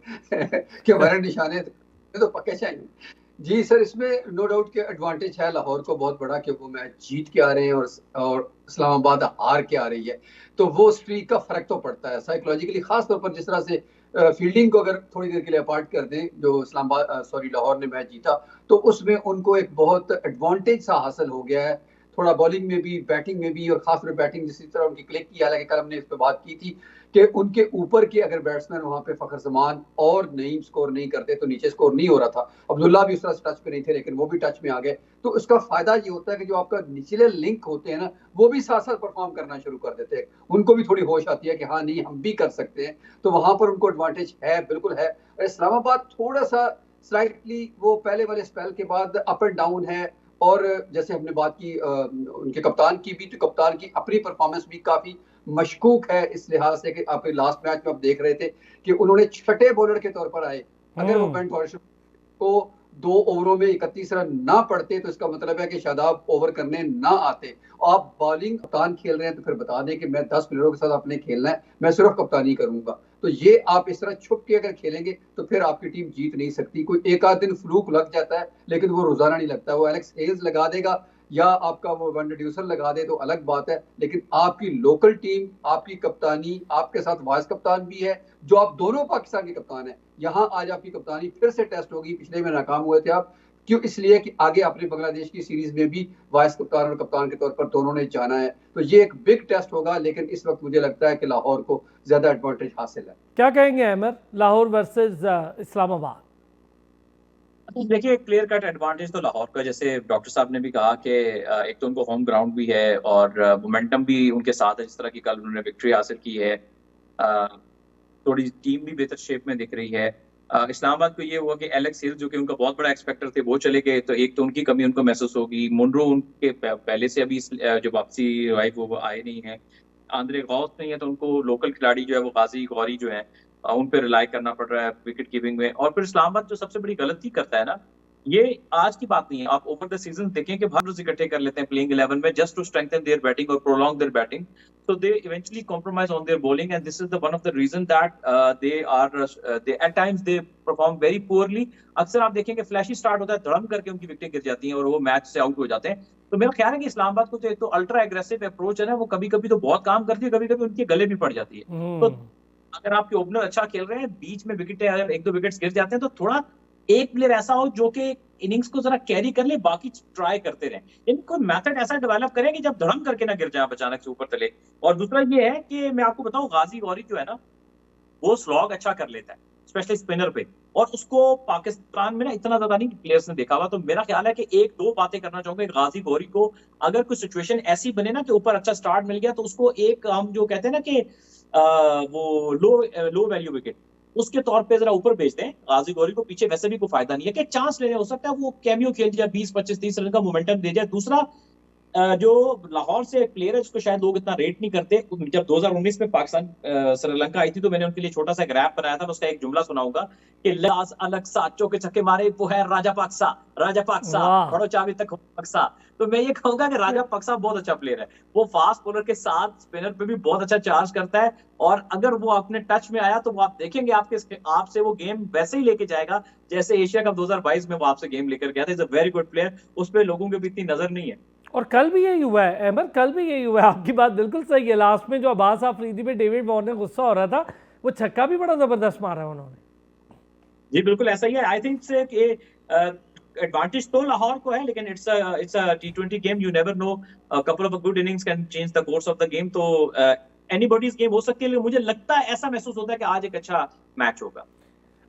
कि हमारे निशाने तो पक्के चाहिए। जी सर, इसमें नो डाउट के एडवांटेज है लाहौर को बहुत बड़ा कि वो मैच जीत के आ रहे हैं और इस्लामाबाद हार के आ रही है, तो वो स्ट्रीक का फर्क तो पड़ता है साइकोलॉजिकली, खास तौर पर जिस तरह से फील्डिंग को अगर थोड़ी देर के लिए अपार्ट कर दें, जो लाहौर ने मैच जीता, तो उसमें उनको एक बहुत एडवांटेज सा हासिल हो गया है, थोड़ा बॉलिंग में भी बैटिंग में भी, और खासकर बैटिंग जिस तरह उनकी क्लिक की, हालांकि कल हमने इस पर बात की थी कि उनके ऊपर के अगर बैट्समैन वहां पे फखर जमान और नईम स्कोर नहीं करते तो नीचे स्कोर नहीं हो रहा था। अब्दुल्ला भी उस तरह से टच पे नहीं थे, लेकिन वो भी टच में आ गए, तो उसका फायदा ये होता है कि जो आपका निचले लिंक होते हैं ना, वो भी साथ साथ परफॉर्म करना शुरू कर देते हैं, उनको भी थोड़ी होश आती है कि हाँ नहीं हम भी कर सकते हैं, तो वहां पर उनको एडवांटेज है, बिल्कुल है। इस्लामाबाद थोड़ा सा स्लाइटली वो पहले वाले स्पेल के बाद अप एंड डाउन है, और जैसे हमने बात की उनके कप्तान की भी, तो कप्तान की अपनी परफॉर्मेंस भी काफी मशकूक है इस लिहाज से कि आप लास्ट मैच में आप देख रहे थे कि उन्होंने छठे बॉलर के तौर पर आए, अगर वो बेन थॉमसन को 2 ओवरों में 31 रन ना पड़ते तो इसका मतलब है कि शादाब ओवर करने ना आते। आप बॉलिंग कप्तान खेल रहे हैं तो फिर बता दें कि मैं 10 प्लेयरों के साथ अपने खेलना है, मैं सिर्फ कप्तानी करूंगा, तो ये आप इस तरह छुप के अगर खेलेंगे तो फिर आपकी टीम जीत नहीं सकती। कोई एक आध दिन फ्लूक लग जाता है, लेकिन वो रोजाना नहीं लगता। वो एलेक्स हेल्स लगा देगा या आपका वो वन डिड्यूसर लगा दे तो अलग बात है, लेकिन आपकी लोकल टीम, आपकी कप्तानी, आपके साथ वाइस कप्तान भी है जो आप दोनों पाकिस्तान के कप्तान हैं, यहाँ आज आपकी कप्तानी फिर से टेस्ट होगी। पिछले में नाकाम हुए थे आप, क्यों? इसलिए कि आगे आपने बांग्लादेश की सीरीज में भी वाइस कप्तान और कप्तान के तौर पर दोनों ने जाना है, तो ये एक बिग टेस्ट होगा, लेकिन इस वक्त मुझे लगता है कि लाहौर को ज्यादा एडवांटेज हासिल है। क्या कहेंगे अहमद, लाहौर वर्सेस इस्लामाबाद? देखिए, क्लियर कट एडवांटेज तो लाहौर का, जैसे डॉक्टर साहब ने भी कहा कि एक तो उनको होम ग्राउंड भी है और मोमेंटम भी उनके साथ है, जिस तरह की कल उन्होंने विक्ट्री हासिल की है, थोड़ी टीम भी बेहतर शेप में दिख रही है। इस्लामाबाद को ये हुआ कि एलेक्स हिल जो कि उनका बहुत बड़ा एक्सपेक्टर थे वो चले गए, तो एक तो उनकी कमी उनको महसूस होगी। मुनरो उनके पहले से अभी जो वापसी आई वो आए नहीं है, आंद्रे गौस नहीं है, तो उनको लोकल खिलाड़ी जो है वो गाजी गौरी जो है उन पर रिलाई करना पड़ रहा है विकेट कीपिंग में। और फिर इस्लामाबाद जो सबसे बड़ी गलती करता है ना, ये आज की बात नहीं है, आप ओवर द सीजन देखें कि भारत इकट्ठे कर लेते हैं प्लेइंग 11 में just to strengthen their batting और prolong their batting, so they eventually compromise on their bowling, and this is the one of the reason that they at times they perform very poorly। अक्सर आप देखेंगे flashy start होता है, धड़म करके उनकी विकेटें गिर जाती हैं और वो मैच से आउट हो जाते हैं। तो मेरा ख्याल है कि इस्लामाबाद को तो एक तो अल्ट्रा एग्रेसिव अप्रोच है ना, वो कभी कभी तो बहुत काम करती है, कभी कभी उनके गले भी पड़ जाती है। तो अगर आपके ओपनर अच्छा खेल रहे हैं, बीच में विकेटें अगर 1-2 विकेट्स गिर जाते हैं, तो थोड़ा एक प्लेयर ऐसा हो जो कि इनिंग्स को जरा कैरी कर ले, बाकी ट्राई करते रहें। इनको मेथड ऐसा डेवलप करें कि जब धड़म करके ना गिर जाए अचानक से ऊपर तले। और दूसरा ये है कि मैं आपको बताऊं, गाजी गौरी जो है ना, वो स्लॉग अच्छा कर लेता है स्पेशली स्पिनर पे, और उसको पाकिस्तान में ना इतना ज्यादा नहीं प्लेयर्स ने देखा हुआ। तो मेरा ख्याल है कि 1-2 बातें करना चाहूंगा। गाजी गौरी को अगर कोई सिचुएशन ऐसी बने ना कि ऊपर अच्छा स्टार्ट मिल गया, तो उसको एक हम जो कहते हैं ना कि वो लो वैल्यू विकेट उसके तौर पे जरा ऊपर भेज दें गाजी गौरी को। पीछे वैसे भी कोई फायदा नहीं है कि चांस लेने, हो सकता है वो कैमियो खेल जाए, 20-25-30 रन का मोमेंटम दे जाए। दूसरा जो लाहौर से एक प्लेयर है जिसको शायद लोग इतना रेट नहीं करते, जब 2019 में पाकिस्तान श्रीलंका आई थी तो मैंने उनके लिए छोटा सा एक रैप बनाया था, उसका एक जुमला सुनाऊंगा कि लाज अलग सा चौके छक्के मारे वो है राजा पाक्सा, राजा पाक्सा बड़ो चाबी तक पाक्सा। तो मैं ये कहूंगा कि राजा पाक्सा बहुत अच्छा प्लेयर है, वो फास्ट बॉलर के साथ स्पिनर पे भी बहुत अच्छा चार्ज करता है, और अगर वो अपने टच में आया तो वो आप देखेंगे आपसे वो गेम वैसे ही लेके जाएगा जैसे एशिया कप 2022 में वो आपसे गेम लेकर गया था। Is a very good player, उस पर लोगों की भी इतनी नजर नहीं है। और कल भी यही हुआ है अहमद, कल भी यही हुआ है, आपकी बात बिल्कुल सही है। लास्ट में जो अब्बास आफरीदी पे डेविड वॉर्नर गुस्सा हो रहा था, वो छक्का भी बड़ा जबरदस्त मारा है उन्होंने। जी बिल्कुल ऐसा ही है। आई थिंक से कि एडवांटेज तो लाहौर को है, लेकिन it's a T20 game, you never know, couple of good innings can change the course of the game. तो एनीबॉडीज गेम हो सकती है, लेकिन मुझे लगता है, ऐसा महसूस होता है कि आज एक अच्छा मैच होगा।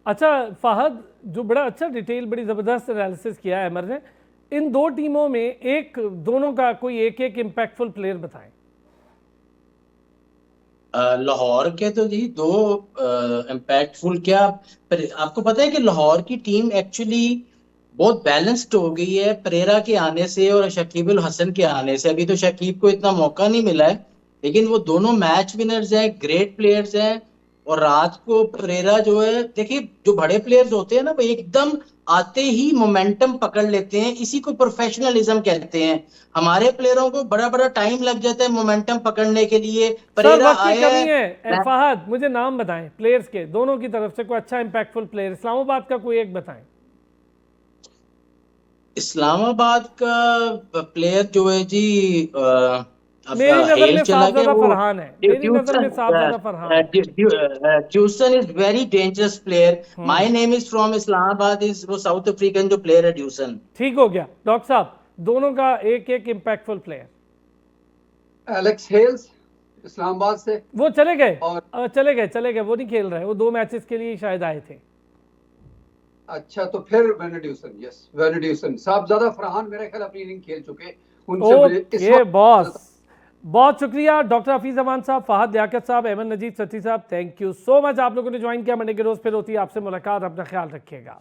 अच्छा फहद, जो बड़ा अच्छा डिटेल, बड़ी जबरदस्त एनालिसिस किया है अमर ने, इन दो टीमों में एक दोनों का कोई एक इम्पैक्टफुल प्लेयर बताएं। लाहौर के तो जी 2 इम्पैक्टफुल, क्या आपको पता है कि लाहौर की टीम एक्चुअली बहुत बैलेंस्ड हो गई है परेरा के आने से और शकीब उल हसन के आने से। अभी तो शकीब को इतना मौका नहीं मिला है, लेकिन वो दोनों मैच विनर्स हैं, ग्रेट प्लेयर्स हैं। और रात को परेरा जो है, देखिए जो बड़े प्लेयर्स होते हैं ना, वो एकदम आते ही मोमेंटम पकड़ लेते हैं, इसी को प्रोफेशनलिज्म कहते हैं। हमारे प्लेयरों को बड़ा बड़ा टाइम लग जाता है मोमेंटम पकड़ने के लिए। सर परेरा वक्त की आए कमी है। फहद मुझे नाम बताएं प्लेयर्स के, दोनों की तरफ से कोई अच्छा इंपैक्टफुल प्लेयर, इस्लामाबाद का कोई एक बताएं। इस्लामाबाद का प्लेयर जो है जी अब मेरी नजर हेल में चला गया साहबजादा वो। फरहान है, मेरी नजर में साहबजादा फरहान है। Dussen is very dangerous player. My hmm, name is from Islamabad, is वो साउथ अफ्रीकन जो प्लेयर है ड्यूसन। ठीक हो गया डॉक्टर साहब, दोनों का एक एक impactful player. Alex Hales Islamabad से। वो चले गए, और चले गए, वो नहीं खेल रहे, वो 2 मैचेस के लिए शायद आए थे। अच्छा, तो फिर वेनेड्यूसन, यस वेनेड्यूसन साहब, ज्यादा फरहान मेरे ख्याल अपनी इनिंग खेल चुके, उनसे मुझे इस ओके वक्त बॉस, बहुत शुक्रिया डॉक्टर हफीज अमान साहब, फहद लियाकत साहब, अहमद नजीब सती साहब, थैंक यू सो मच। आप लोगों ने ज्वाइन किया। मंडे के रोज फिर होती है आपसे मुलाकात, अपना ख्याल रखिएगा।